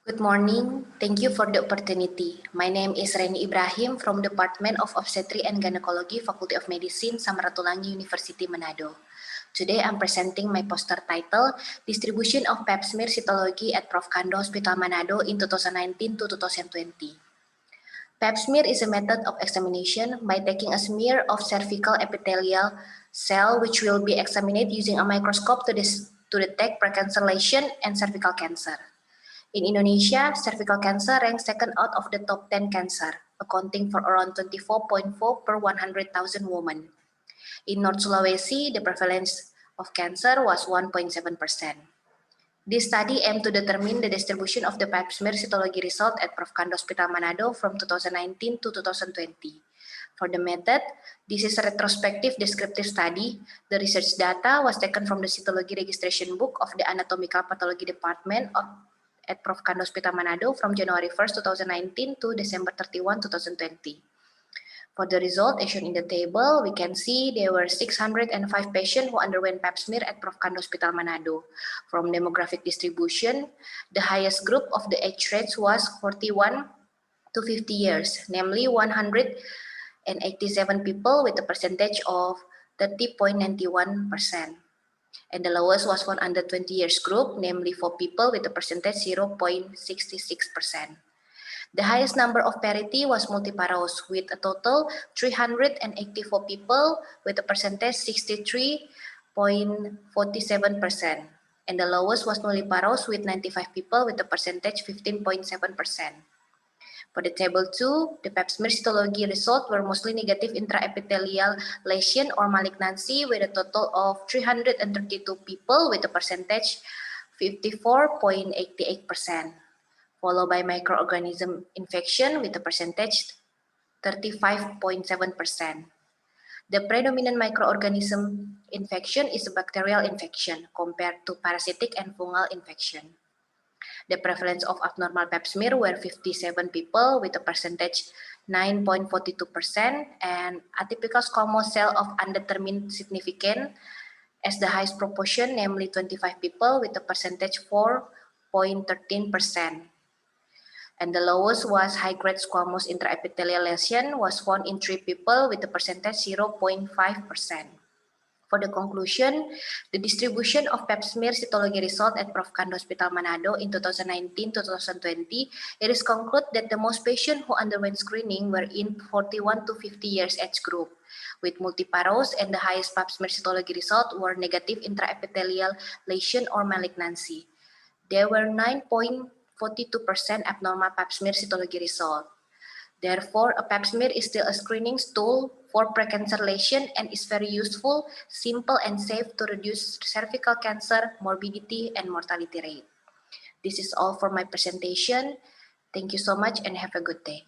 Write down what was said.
Good morning. Thank you for the opportunity. My name is Reni Ibrahim from Department of Obstetrics and Gynecology, Faculty of Medicine, Samratulangi University, Manado. Today, I'm presenting my poster title, Distribution of Pap smear Cytology at Prof. Kando Hospital Manado in 2019 to 2020. Pap smear is a method of examination by taking a smear of cervical epithelial cell which will be examined using a microscope to detect precancer lesion and cervical cancer. In Indonesia, cervical cancer ranks second out of the top 10 cancer, accounting for around 24.4 per 100,000 women. In North Sulawesi, the prevalence of cancer was 1.7%. This study aimed to determine the distribution of the pap smear cytology result at Prof. Kando Hospital Manado from 2019 to 2020. For the method, this is a retrospective descriptive study. The research data was taken from the cytology registration book of the Anatomical Pathology Department at Prof. Kando Hospital Manado from January 1st, 2019 to December 31, 2020. For the result, as shown in the table, we can see there were 605 patients who underwent pap smear at Prof. Kando Hospital Manado. From demographic distribution, the highest group of the age range was 41 to 50 years, namely 187 people with a percentage of 30.91%. And the lowest was for under 20 years group, namely 4 people with a percentage 0.66%. The highest number of parity was multiparous with a total 384 people with a percentage 63.47%. And the lowest was nulliparous with 95 people with a percentage 15.7%. For the table 2, the pap smear cytology results were mostly negative intraepithelial lesion or malignancy with a total of 332 people with a percentage 54.88%, followed by microorganism infection with a percentage 35.7%. The predominant microorganism infection is a bacterial infection compared to parasitic and fungal infection. The prevalence of abnormal pap smear were 57 people with a percentage 9.42% and atypical squamous cell of undetermined significance as the highest proportion, namely 25 people with a percentage 4.13%. And the lowest was high-grade squamous intraepithelial lesion was found in 3 people with a percentage 0.5%. For the conclusion, the distribution of pap smear cytology result at Prof. Kando Hospital Manado in 2019 to 2020, it is concluded that the most patients who underwent screening were in 41 to 50 years age group, with multiparous, and the highest pap smear cytology result were negative intraepithelial lesion or malignancy. There were 9.42% abnormal pap smear cytology result. Therefore, a pap smear is still a screening tool for precancer lesion and is very useful, simple, and safe to reduce cervical cancer morbidity and mortality rate. This is all for my presentation. Thank you so much and have a good day.